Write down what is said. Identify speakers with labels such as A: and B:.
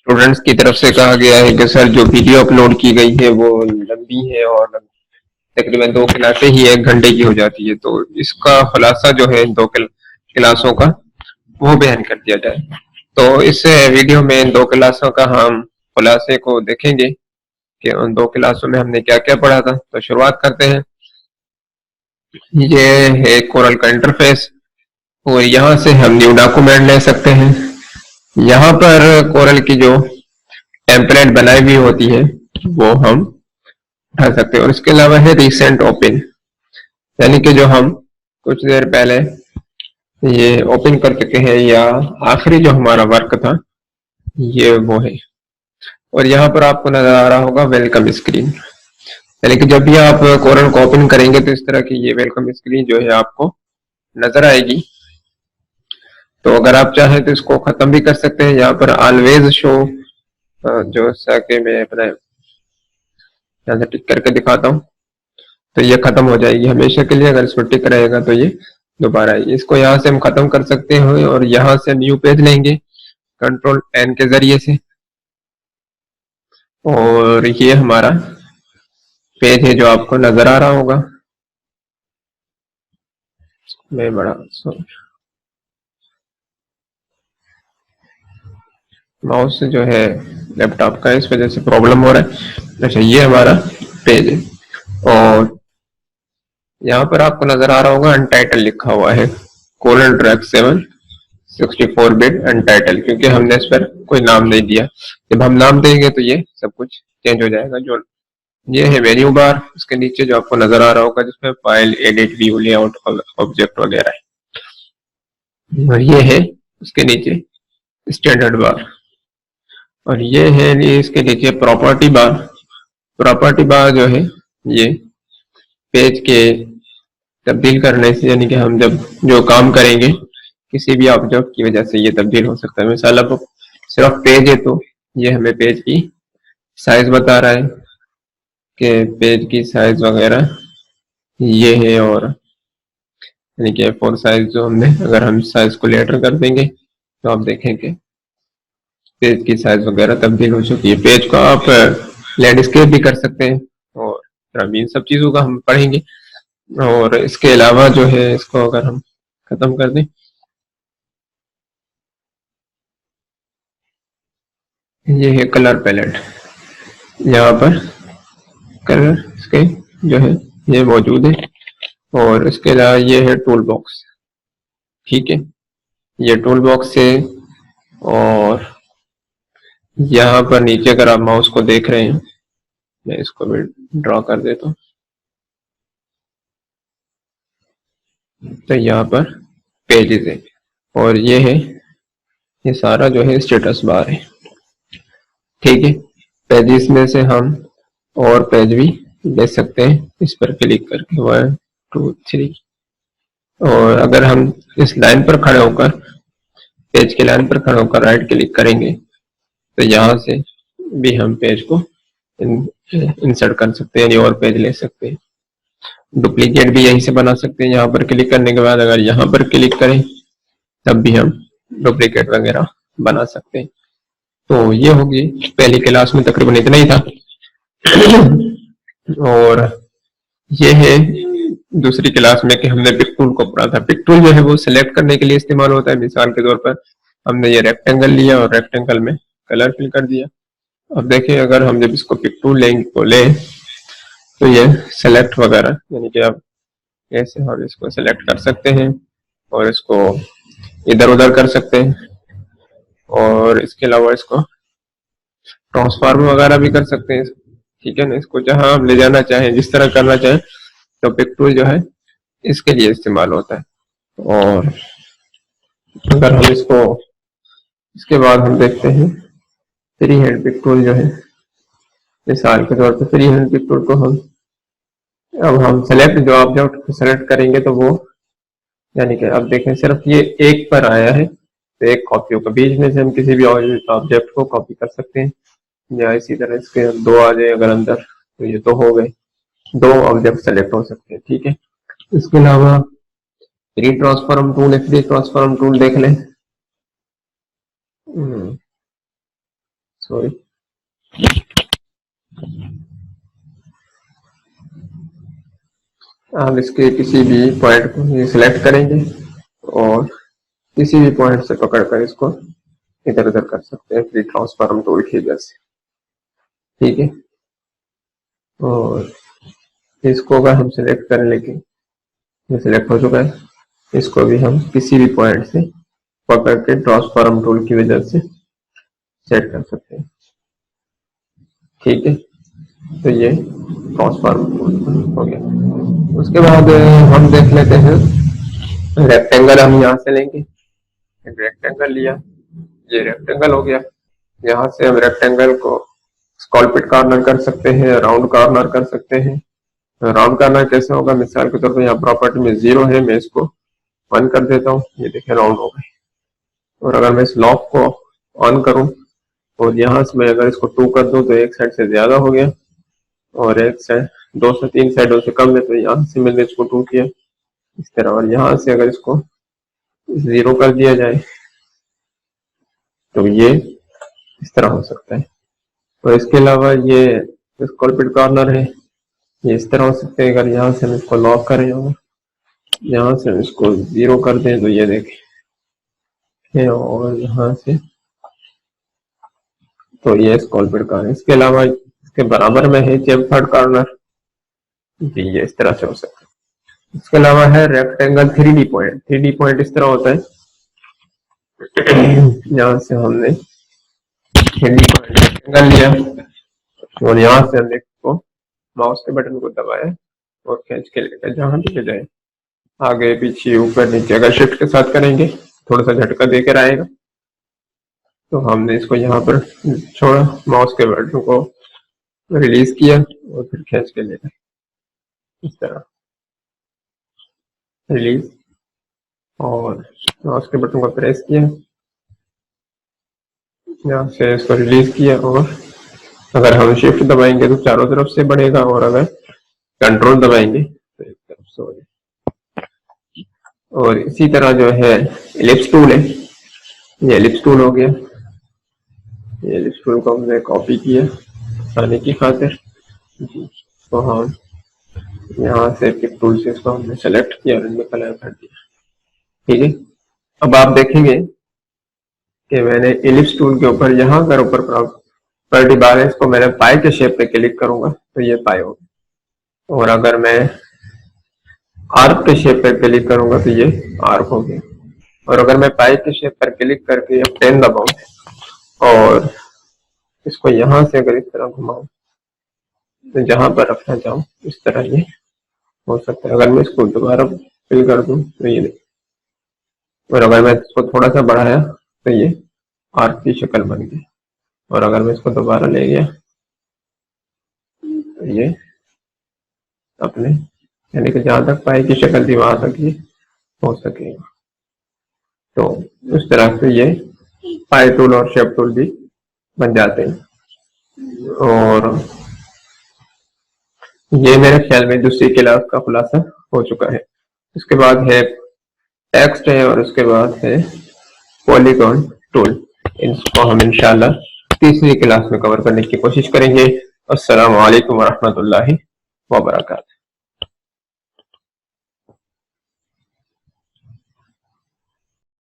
A: Students की तरफ से कहा गया है कि सर जो वीडियो अपलोड की गई है वो लंबी है और तकरीबन 2 क्लासें ही 1 घंटे की हो जाती है, तो इसका खुलासा जो है 2 क्लासों का वो बयान कर दिया जाए। तो इस वीडियो में 2 क्लासों का हम खुलासे को देखेंगे कि उन 2 क्लासों में हमने क्या क्या पढ़ा था। तो शुरुआत करते हैं। ये है कोरल का इंटरफेस और यहाँ से हम न्यू डॉक्यूमेंट ले सकते हैं। यहाँ पर कोरल की जो टेम्पलेट बनाई हुई होती है वो हम उठा सकते हैं। और इसके अलावा है रिसेंट ओपन, यानी कि जो हम कुछ देर पहले ये ओपन कर चुके हैं या आखिरी जो हमारा वर्क था ये वो है। और यहाँ पर आपको नजर आ रहा होगा वेलकम स्क्रीन, यानी कि जब भी आप कोरल को ओपन करेंगे तो इस तरह की ये वेलकम स्क्रीन जो है आपको नजर आएगी। तो अगर आप चाहें तो इसको खत्म भी कर सकते हैं। यहाँ पर ऑलवेज शो जो कि मैं अपना यहाँ से टिक करके दिखाता हूँ तो ये खत्म हो जाएगी हमेशा के लिए। अगर इस पर टिक रहेगा तो ये दोबारा आएगी। इसको यहाँ से हम खत्म कर सकते हैं और यहाँ से न्यू पेज लेंगे कंट्रोल एन के जरिए से, और ये हमारा पेज है जो आपको नजर आ रहा होगा। मैं बड़ा माउस जो है लैपटॉप का इस वजह से प्रॉब्लम हो रहा है। अच्छा, ये हमारा पेज है और यहाँ पर आपको नजर आ रहा होगा अनटाइटल लिखा हुआ है कोलन ड्रैग 7 64 बिट अनटाइटल, क्योंकि हमने इस पर कोई नाम नहीं दिया। जब हम नाम देंगे तो ये सब कुछ चेंज हो जाएगा। जो ये है मेन्यू बार, उसके नीचे जो आपको नजर आ रहा होगा जिसमें file, edit, view, layout, object वगैरह है। और ये है उसके नीचे स्टैंडर्ड बार, और ये है इसके नीचे प्रॉपर्टी बार। प्रॉपर्टी बार जो है ये पेज के तब्दील करने से, यानी कि हम जब जो काम करेंगे किसी भी ऑब्जेक्ट की वजह से ये तब्दील हो सकता है। मिसाल अब सिर्फ पेज है तो ये हमें पेज की साइज बता रहा है कि पेज की साइज वगैरह ये है। और यानी कि A4 साइज जो हमने, अगर हम साइज को लेटर कर देंगे तो आप देखेंगे पेज की साइज वगैरह तब्दील हो चुकी है। पेज को आप लैंडस्केप भी कर सकते हैं और इन सब चीजों का हम पढ़ेंगे। और इसके अलावा जो है इसको अगर हम खत्म कर दें, ये है कलर पैलेट। यहाँ पर कलर इसके जो है ये मौजूद है। और इसके अलावा ये है टूल बॉक्स, ठीक है, ये टूल बॉक्स है। और यहाँ पर नीचे अगर आप माउस को देख रहे हैं, मैं इसको भी ड्रॉ कर देता हूँ, तो यहाँ पर पेजेस है और ये है, ये सारा जो है स्टेटस बार है, ठीक है। पेजेस में से हम और पेज भी ले सकते हैं इस पर क्लिक करके 1 2 3। और अगर हम इस लाइन पर खड़े होकर, पेज के लाइन पर खड़े होकर राइट क्लिक करेंगे तो यहाँ से भी हम पेज को इंसर्ट कर सकते हैं, यानी और पेज ले सकते हैं। डुप्लीकेट भी यहीं से बना सकते हैं। यहाँ पर क्लिक करने के बाद अगर यहाँ पर क्लिक करें तब भी हम डुप्लीकेट वगैरह बना सकते हैं। तो ये होगी पहली क्लास में तकरीबन इतना ही था। और ये है दूसरी क्लास में कि हमने पिक टूल को पढ़ा था। पिक टूल जो है वो सिलेक्ट करने के लिए इस्तेमाल होता है। मिसाल के तौर पर हमने ये रेक्टेंगल लिया और रेक्टेंगल में कलर फिल कर दिया। अब देखिए अगर हम जब इसको पिक टूल लेंगे तो तो ये सेलेक्ट वगैरह, यानी कि आप ऐसे हम इसको सेलेक्ट कर सकते हैं और इसको इधर उधर कर सकते हैं। और इसके अलावा इसको ट्रांसफॉर्म वगैरह भी कर सकते हैं, ठीक है ना। इसको जहां हम ले जाना चाहें, जिस तरह करना चाहें, तो पिक टूल जो है इसके लिए इस्तेमाल होता है। और अगर हम इसको, इसके बाद हम देखते हैं फ्री हैंड पिक टूल जो है। मिसाल के तौर पर फ्री हैंड पिक टूल को अब हम सेलेक्ट, जो ऑब्जेक्ट को सेलेक्ट करेंगे तो वो, यानी कि अब देखें सिर्फ ये एक पर आया है तो एक कॉपी होगा। बीच में से हम किसी भी ऑब्जेक्ट को कॉपी कर सकते हैं, या इसी तरह इसके 2 आ जाए अगर अंदर तो ये तो हो गए, 2 ऑब्जेक्ट सेलेक्ट हो सकते हैं, ठीक है। इसके अलावा फ्री ट्रांसफॉर्म टूल है, फ्री ट्रांसफॉर्म टूल देख लें। सॉरी, आप इसके किसी भी पॉइंट को सिलेक्ट करेंगे और किसी भी पॉइंट से पकड़कर इसको इधर उधर कर सकते हैं फ्री ट्रांसफॉर्म टूल की वजह से। ठीक है, और इसको अगर हम सिलेक्ट करें, लेकिन ये सिलेक्ट हो चुका है, इसको भी हम किसी भी पॉइंट से पकड़ के ट्रांसफॉर्म टूल की वजह से सेट कर सकते हैं। ठीक है, तो ये ट्रांसफॉर्म टूल हो गया। उसके बाद हम देख लेते हैं रेक्टेंगल। हम यहाँ से लेंगे, एक रेक्टेंगल लिया, ये रेक्टेंगल हो गया। यहाँ से हम रेक्टेंगल को स्कॉल्पिट कॉर्नर कर सकते हैं, राउंड कॉर्नर कर सकते हैं। राउंड कॉर्नर कैसे होगा, मिसाल के तौर पर यहाँ प्रॉपर्टी में 0 है, मैं इसको 1 कर देता हूँ, ये देखिए राउंड हो गए। और अगर मैं इस लॉक को ऑन करूं और यहाँ से मैं अगर इसको 2 कर दूं तो एक साइड से ज्यादा हो गया और एक साइड 2 से 3 साइडों से कम है, तो यहाँ से मैंने इसको 2 किया इस तरह। और यहाँ से अगर इसको 0 कर दिया जाए तो ये इस तरह हो सकता है। और इसके अलावा ये स्कॉल्पिट कॉर्नर है, ये इस तरह हो सकते हैं। अगर यहाँ से हम इसको लॉक करें और यहाँ से हम इसको 0 कर दें तो ये देखें, और यहाँ से तो ये स्कॉल्पिट कॉर्नर। इसके अलावा इसके बराबर में है चेम्फर्ड कॉर्नर, ये इस तरह से हो सकता है। इसके अलावा है rectangle 3D point. 3D point इस तरह होता है, यहाँ से हमने 3D पॉइंट रेक्टेंगल लिया और यहाँ से हमने इसको माउस के बटन को दबाया और खींच के लेकर जहां भी ले जाए, आगे पीछे ऊपर नीचे। अगर शिफ्ट के साथ करेंगे थोड़ा सा झटका देकर आएगा। तो हमने इसको यहाँ पर छोड़ा, माउस के बटन को रिलीज किया और फिर खींच के ले गए इस तरह, रिलीज, और माउस के बटन को प्रेस किया, यहाँ से इसको रिलीज किया। और अगर हम शिफ्ट दबाएंगे तो चारों तरफ से बढ़ेगा और अगर कंट्रोल दबाएंगे तो एक तरफ से हो जाएगा। और इसी तरह जो है एलिप्स टूल है, ये एलिप्स टूल हो गया। ये एलिप्स टूल को हमने कॉपी किया आसानी की खातिर, तो हम यहाँ से पिक टूल से इसको हमने सेलेक्ट किया और इनमें कलर कर दिया। ठीक है, अब आप देखेंगे कि मैंने एलिप्स टूल के ऊपर यहाँ अगर ऊपर प्रॉपर्टी बार है, इसको मैंने पाई के शेप पे क्लिक करूंगा तो ये पाई होगा। और अगर मैं आर्क के शेप पर क्लिक करूंगा तो ये आर्क हो गया। और अगर मैं पाई के शेप पर क्लिक करके F10 दबाऊं और इसको यहाँ से अगर इस तरह घुमाऊं तो जहां पर रखना चाहूं इस तरह ये हो सकता है। अगर मैं इसको दोबारा फिल कर दूं तो ये नहीं, और अगर मैं इसको थोड़ा सा बढ़ाया तो ये आर्क की शक्ल बन गई। और अगर मैं इसको दोबारा ले गया तो ये अपने यानी कि जहां तक पाई की शक्ल थी वहां तक ये हो सकेगा। तो इस तरह से ये पाई टूल और शेप टूल भी बन जाते हैं। और ये मेरे ख्याल में दूसरी क्लास का खुलासा हो चुका है। उसके बाद है टेक्स्ट है और उसके बाद है पॉलीगॉन टूल। इसको हम इंशाल्लाह तीसरी क्लास में कवर करने की कोशिश करेंगे। अस्सलाम वालेकुम वरहमतुल्लाहि वबरकातुहू।